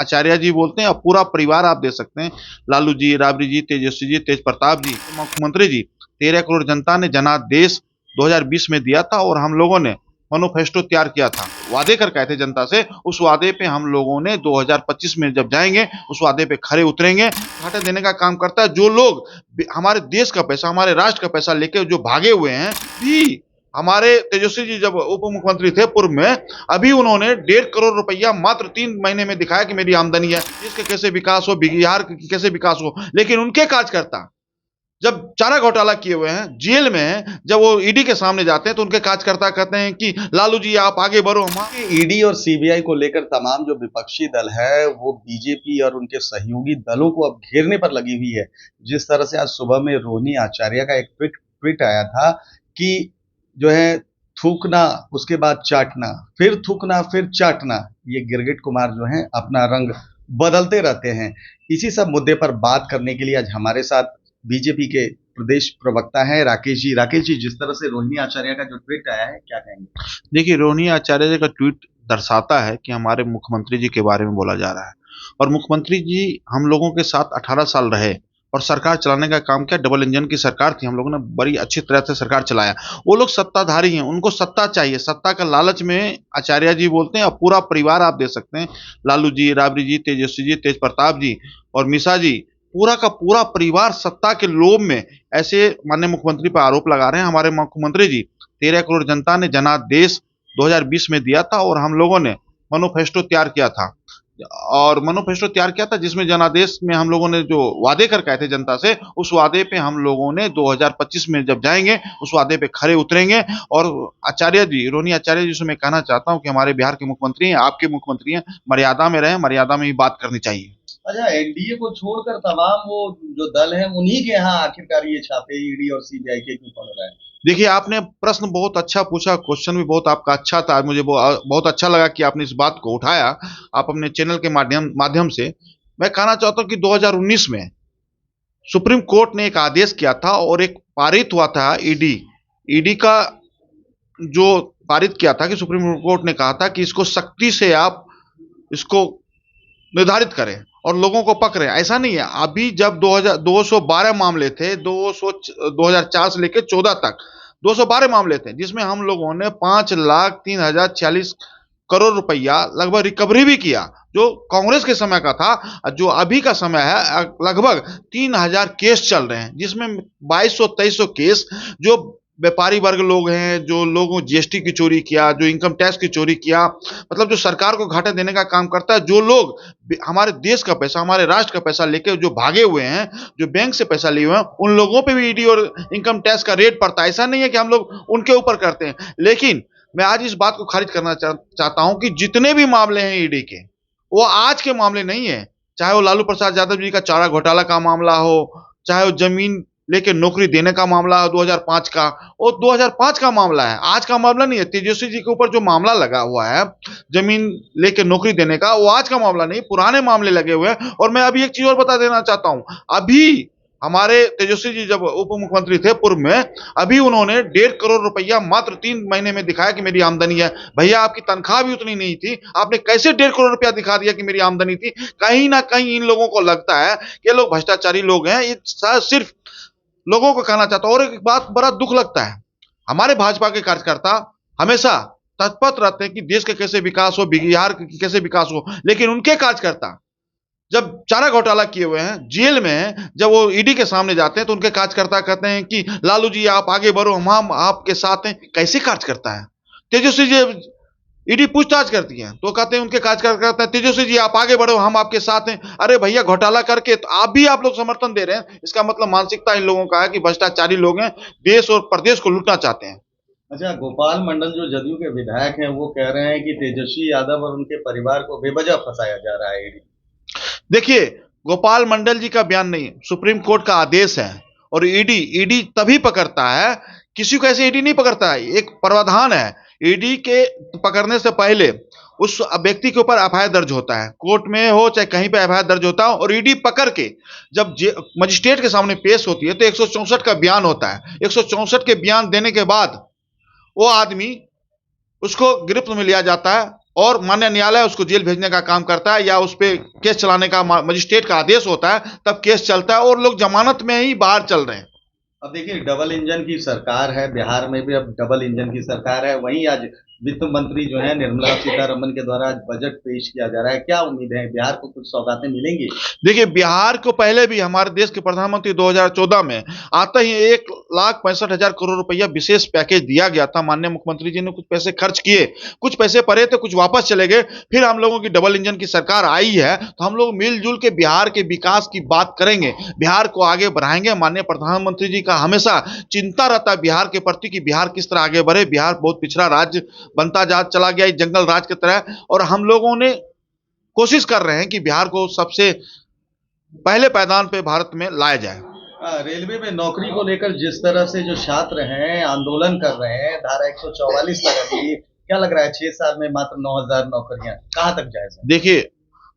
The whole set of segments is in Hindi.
आचार्य जी बोलते हैं, और पूरा परिवार आप दे सकते हैं, लालू जी, राबड़ी जी, तेजस्वी जी, तेज प्रताप जी, मुख्यमंत्री जी। 13 करोड़ जनता ने जनादेश 2020 में दिया था और हम लोगों ने मैनिफेस्टो तैयार किया था, वादे करके आए थे जनता से। उस वादे पे हम लोगों ने 2025 में जब जाएंगे उस वादे पे खरे उतरेंगे। घाटे देने का काम करता है जो लोग हमारे देश का पैसा, हमारे राष्ट्र का पैसा लेके जो भागे हुए हैं। भी हमारे तेजस्वी जी जब उप मुख्यमंत्री थे पूर्व में, अभी उन्होंने 1.5 करोड़ रुपया मात्र 3 महीने में दिखाया कि मेरी आमदनी है, इसके कैसे विकास हो, बिहार की कैसे विकास हो। लेकिन उनके कार्यकर्ता जब चारा घोटाला किए हुए हैं, जेल में हैं, जब वो ईडी के सामने जाते हैं तो उनके कार्यकर्ता कहते हैं कि लालू जी आप आगे बढ़ो। हम ईडी और सीबीआई को लेकर तमाम जो विपक्षी दल है वो बीजेपी और उनके सहयोगी दलों को अब घेरने पर लगी हुई है। जिस तरह से आज सुबह में रोहिणी आचार्य का एक ट्वीट आया था कि जो है थूकना, उसके बाद चाटना, फिर थूकना, फिर चाटना, ये गिरगिट कुमार जो है अपना रंग बदलते रहते हैं। इसी सब मुद्दे पर बात करने के लिए आज हमारे साथ बीजेपी के प्रदेश प्रवक्ता है राकेश जी। राकेश जी, जिस तरह से रोहिणी आचार्य का जो ट्वीट आया है, क्या कहेंगे? देखिए, रोहिणी आचार्य जी का ट्वीट दर्शाता है कि हमारे मुख्यमंत्री जी के बारे में बोला जा रहा है, और मुख्यमंत्री जी हम लोगों के साथ 18 साल रहे और सरकार चलाने का काम किया। डबल इंजन की सरकार थी, हम लोगों ने बड़ी अच्छी तरह से सरकार चलाया। वो लोग सत्ताधारी हैं, उनको सत्ता चाहिए, सत्ता का लालच में आचार्य जी बोलते हैं, और पूरा परिवार आप दे सकते हैं, लालू जी, राबड़ी जी, तेजस्वी जी, तेज प्रताप जी और मिसा जी, पूरा का पूरा परिवार सत्ता के लोभ में ऐसे माननीय मुख्यमंत्री पर आरोप लगा रहे हैं। हमारे मुख्यमंत्री जी 13 करोड़ जनता ने जनादेश 2020 में दिया था और हम लोगों ने मैनिफेस्टो तैयार किया था, जिसमें जनादेश में हम लोगों ने जो वादे करके आए थे जनता से, उस वादे पे हम लोगों ने 2025 में जब जाएंगे उस वादे पे खरे उतरेंगे। और आचार्य जी, रोहिणी आचार्य जी से मैं कहना चाहता हूँ कि हमारे बिहार के मुख्यमंत्री हैं, आपके मुख्यमंत्री हैं, मर्यादा में रहें, मर्यादा में ही बात करनी चाहिए। अच्छा, एनडीए को छोड़कर तमाम वो जो दल हैं उन्हीं के यहाँ आखिरकार ये छापे ईडी और सीबीआई के क्यों पड़ रहे हैं? देखिए, आपने प्रश्न बहुत अच्छा पूछा, क्वेश्चन भी बहुत आपका अच्छा था। मुझे बहुत अच्छा लगा कि आपने इस बात को उठाया, आप अपने चैनल के माध्यम माध्यम से। मैं कहना चाहता हूँ कि 2019 में सुप्रीम कोर्ट ने एक आदेश किया था और एक पारित हुआ था। ईडी का जो पारित किया था कि सुप्रीम कोर्ट ने कहा था कि इसको सख्ती से आप इसको निर्धारित करें और लोगों को पकड़ें। ऐसा नहीं है, अभी जब 212 मामले थे, 2004 से लेकर 14 तक 212 मामले थे, जिसमें हम लोगों ने 5,03,046 करोड़ रुपया लगभग रिकवरी भी किया, जो कांग्रेस के समय का था। जो अभी का समय है, लगभग 3,000 केस चल रहे हैं, जिसमें 2200-2300 केस जो व्यापारी वर्ग लोग हैं, जो लोगों जीएसटी की चोरी किया, जो इनकम टैक्स की चोरी किया, मतलब जो सरकार को घाटे देने का काम करता है, जो लोग हमारे देश का पैसा, हमारे राष्ट्र का पैसा लेके जो भागे हुए हैं, जो बैंक से पैसा लिए हुए हैं, उन लोगों पे भी ईडी और इनकम टैक्स का रेट पड़ता है। ऐसा नहीं है कि हम लोग उनके ऊपर करते हैं। लेकिन मैं आज इस बात को खारिज करना चाहता हूं कि जितने भी मामले हैं ईडी के, वो आज के मामले नहीं है। चाहे वो लालू प्रसाद यादव जी का चारा घोटाला का मामला हो, चाहे वो जमीन लेके नौकरी देने का मामला हो 2005 का, वो 2005 का मामला है, आज का मामला नहीं है। तेजस्वी जी के ऊपर जो मामला लगा हुआ है जमीन लेके नौकरी देने का, वो आज का मामला नहीं, पुराने मामले लगे हुए हैं। और मैं अभी एक चीज और बता देना चाहता हूं, अभी हमारे तेजस्वी जी जब उप मुख्यमंत्री थे पूर्व में, अभी उन्होंने 1.5 करोड़ रुपया मात्र 3 महीने में दिखाया कि मेरी आमदनी है। भैया, आपकी तनख्वाह भी उतनी नहीं थी, आपने कैसे 1.5 करोड़ रुपया दिखा दिया कि मेरी आमदनी थी? कहीं ना कहीं इन लोगों को लगता है कि ये लोग भ्रष्टाचारी लोग हैं। ये सिर्फ लोगों को कहना चाहता हूं। और एक बात बड़ा दुख लगता है, हमारे भाजपा के कार्यकर्ता हमेशा तत्पर रहते हैं कि देश का कैसे विकास हो, बिहार की कैसे विकास हो, लेकिन उनके कार्यकर्ता जब चारा घोटाला किए हुए हैं, जेल में हैं, जब वो ईडी के सामने जाते हैं तो उनके कार्यकर्ता कहते हैं कि लालू जी आप आगे बढ़ो, हम आपके साथ हैं। कैसे कार्यकर्ता है? तेजस्वी जी, ईडी पूछताछ करती है तो कहते हैं उनके कार्यकर्ता कहते हैं तेजस्वी जी आप आगे बढ़ो, हम आपके साथ हैं। अरे भैया, घोटाला करके तो आप लोग समर्थन दे रहे हैं, इसका मतलब मानसिकता इन लोगों का है कि भ्रष्टाचारी लोग हैं, देश और प्रदेश को लूटना चाहते हैं। अच्छा, गोपाल मंडल जो जदयू के विधायक हैं वो कह रहे हैं कि तेजस्वी यादव और उनके परिवार को बेवजह फंसाया जा रहा है ईडी। देखिए, गोपाल मंडल जी का बयान नहीं, सुप्रीम कोर्ट का आदेश है। और ईडी तभी पकड़ता है, किसी को ऐसे ईडी नहीं पकड़ता है, एक प्रावधान है। ईडी के पकड़ने से पहले उस व्यक्ति के ऊपर एफआईआर दर्ज होता है, कोर्ट में हो चाहे कहीं पे एफआईआर दर्ज होता है। और ईडी पकड़ के जब मजिस्ट्रेट के सामने पेश होती है तो 164 का बयान होता है। 164 के बयान देने के बाद वो आदमी, उसको गिरफ्त में लिया जाता है और माननीय न्यायालय उसको जेल भेजने का काम करता है या उस पे केस चलाने का मजिस्ट्रेट का आदेश होता है, तब केस चलता है और लोग जमानत में ही बाहर चल रहे हैं। अब देखिए, डबल इंजन की सरकार है बिहार में भी, अब डबल इंजन की सरकार है। वहीं आज वित्त मंत्री जो है निर्मला सीतारमन के द्वारा आज बजट पेश किया जा रहा है। क्या उम्मीद है, बिहार को कुछ सौगातें मिलेंगी? देखिए, बिहार को पहले भी हमारे देश के प्रधानमंत्री 2014 में आते ही 1,65,000 करोड़ रुपया विशेष पैकेज दिया गया था। माननीय मुख्यमंत्री जी ने कुछ पैसे खर्च किए, कुछ पैसे पड़े थे, कुछ वापस चले गए। फिर हम लोगों की डबल इंजन की सरकार आई है, तो हम लोग मिलजुल के बिहार के विकास की बात करेंगे, बिहार को आगे बढ़ाएंगे। माननीय प्रधानमंत्री जी का हमेशा चिंता रहता है बिहार के प्रति कि बिहार किस तरह आगे बढ़े। बिहार बहुत पिछड़ा राज्य बनता जा चला गया जंगल राज की तरह, और हम लोगों ने कोशिश कर रहे हैं कि बिहार को सबसे पहले पायदान पे भारत में लाया जाए। रेलवे में नौकरी को लेकर जिस तरह से जो छात्र हैं आंदोलन कर रहे हैं, धारा 144 लगा दी, क्या लग रहा है 6 साल में मात्र 9,000 नौकरियां कहां तक जाएगा? देखिए,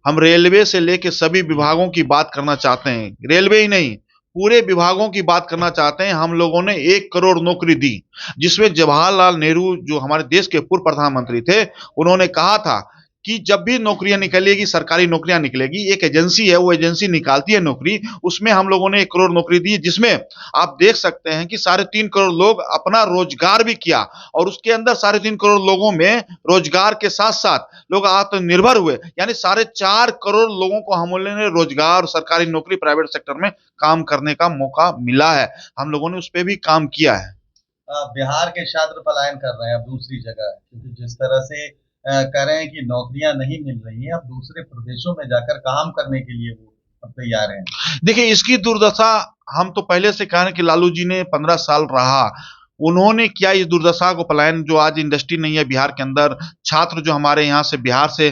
हम रेलवे से लेके सभी विभागों की बात करना चाहते हैं, रेलवे ही नहीं पूरे विभागों की बात करना चाहते हैं। हम लोगों ने 1 करोड़ नौकरी दी, जिसमें जवाहरलाल नेहरू जो हमारे देश के पूर्व प्रधानमंत्री थे, उन्होंने कहा था कि जब भी नौकरियां निकलेगी, सरकारी नौकरियां निकलेगी, एक एजेंसी है, वो एजेंसी निकालती है नौकरी, उसमें हम लोगों ने 1 करोड़ नौकरी दी, जिसमें आप देख सकते हैं कि 3.5 करोड़ लोग अपना रोजगार भी किया, और उसके अंदर 3.5 करोड़ लोगों में रोजगार के साथ साथ लोग आत्मनिर्भर हुए। यानी 4.5 करोड़ लोगों को हम लोगों ने रोजगार, सरकारी नौकरी, प्राइवेट सेक्टर में काम करने का मौका मिला है। हम लोगों ने उस पर भी काम किया है। बिहार के छात्र पलायन कर रहे हैं अब दूसरी जगह, क्योंकि जिस तरह से कह रहे हैं कि नौकरियां नहीं मिल रही हैं, अब दूसरे प्रदेशों में जाकर काम करने के लिए वो अब तैयार हैं। देखिए, इसकी दुर्दशा हम तो पहले से कह रहे हैं कि लालू जी ने 15 साल रहा, उन्होंने क्या इस दुर्दशा को पलायन, जो आज इंडस्ट्री नहीं है बिहार के अंदर, छात्र जो हमारे यहाँ से बिहार से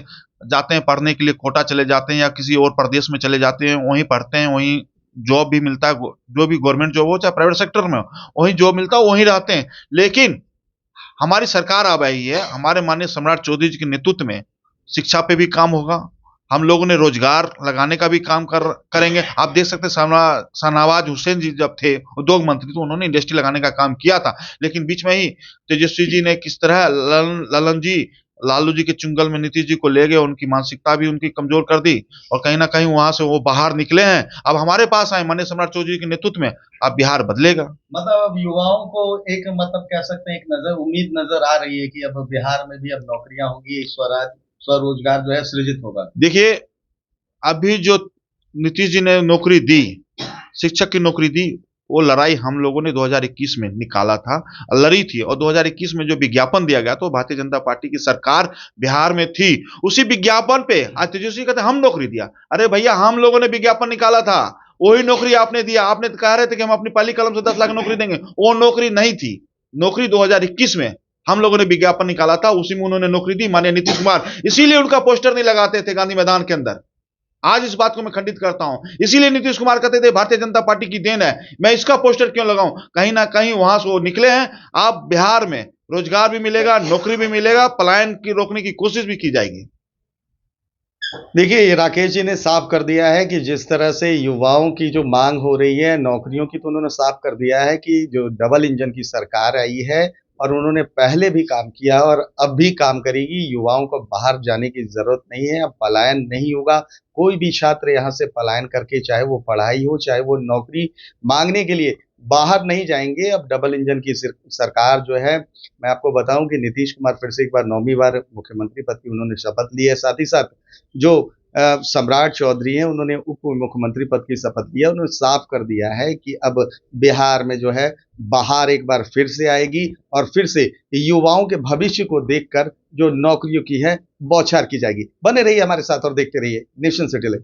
जाते हैं पढ़ने के लिए, कोटा चले जाते हैं या किसी और प्रदेश में चले जाते हैं, वहीं पढ़ते हैं, वहीं जॉब भी मिलता है, जो भी गवर्नमेंट जॉब हो चाहे प्राइवेट सेक्टर में हो, वहीं जॉब मिलता है, वहीं रहते हैं। लेकिन हमारी सरकार अब आई है, हमारे माननीय सम्राट चौधरी जी के नेतृत्व में शिक्षा पे भी काम होगा, हम लोगों ने रोजगार लगाने का भी काम करेंगे। आप देख सकते हैं शाहनवाज हुसैन जी जब थे उद्योग मंत्री, तो उन्होंने इंडस्ट्री लगाने का काम किया था, लेकिन बीच में ही तेजस्वी जी ने किस तरह ललन जी लालू जी के चुंगल में नीतीश जी को ले गए, उनकी मानसिकता भी उनकी कमजोर कर दी, और कहीं ना कहीं वहां से वो बाहर निकले हैं। अब हमारे पास आए माननीय सम्राट चौधरी के नेतृत्व में, अब बिहार बदलेगा। मतलब अब युवाओं को एक मतलब कह सकते हैं एक उम्मीद नजर आ रही है कि अब बिहार में भी अब नौकरियां होंगी, स्वरोजगार जो है सृजित होगा। देखिए, अभी जो नीतीश जी ने नौकरी दी, शिक्षक की नौकरी दी, वो लड़ाई हम लोगों ने 2021 में निकाला था, लड़ी थी, और 2021 में जो विज्ञापन दिया गया तो भारतीय जनता पार्टी की सरकार बिहार में थी, उसी विज्ञापन पे आज तेजस्वी कहते हम नौकरी दिया। अरे भैया, हम लोगों ने विज्ञापन निकाला था, वही नौकरी आपने दिया। आपने कह रहे थे कि हम अपनी पहली कलम से 10 लाख नौकरी देंगे, वो नौकरी नहीं थी। नौकरी 2021 में हम लोगों ने विज्ञापन निकाला था, उसी में उन्होंने नौकरी दी माननीय नीतीश कुमार, इसीलिए उनका पोस्टर नहीं लगाते थे गांधी मैदान के अंदर। आज इस बात को मैं खंडित करता हूं, इसीलिए नीतीश कुमार कहते थे भारतीय जनता पार्टी की देन है, मैं इसका पोस्टर क्यों लगाऊं। कहीं ना कहीं वहां से वो निकले हैं। आप बिहार में रोजगार भी मिलेगा, नौकरी भी मिलेगा, पलायन की रोकने की कोशिश भी की जाएगी। देखिए, राकेश जी ने साफ कर दिया है कि जिस तरह से युवाओं की जो मांग हो रही है नौकरियों की, तो उन्होंने साफ कर दिया है कि जो डबल इंजन की सरकार आई है और उन्होंने पहले भी काम किया और अब भी काम करेगी, युवाओं को बाहर जाने की जरूरत नहीं है, अब पलायन नहीं होगा। कोई भी छात्र यहाँ से पलायन करके, चाहे वो पढ़ाई हो चाहे वो नौकरी मांगने के लिए, बाहर नहीं जाएंगे। अब डबल इंजन की सरकार जो है, मैं आपको बताऊं कि नीतीश कुमार फिर से एक बार 9वीं बार मुख्यमंत्री पद की उन्होंने शपथ ली है। साथ ही साथ जो सम्राट चौधरी हैं, उन्होंने उप मुख्यमंत्री पद की शपथ लिया। उन्होंने साफ कर दिया है कि अब बिहार में जो है बहार एक बार फिर से आएगी और फिर से युवाओं के भविष्य को देखकर जो नौकरियों की है बौछार की जाएगी। बने रहिए हमारे साथ और देखते रहिए नेशन सिटी लाइव।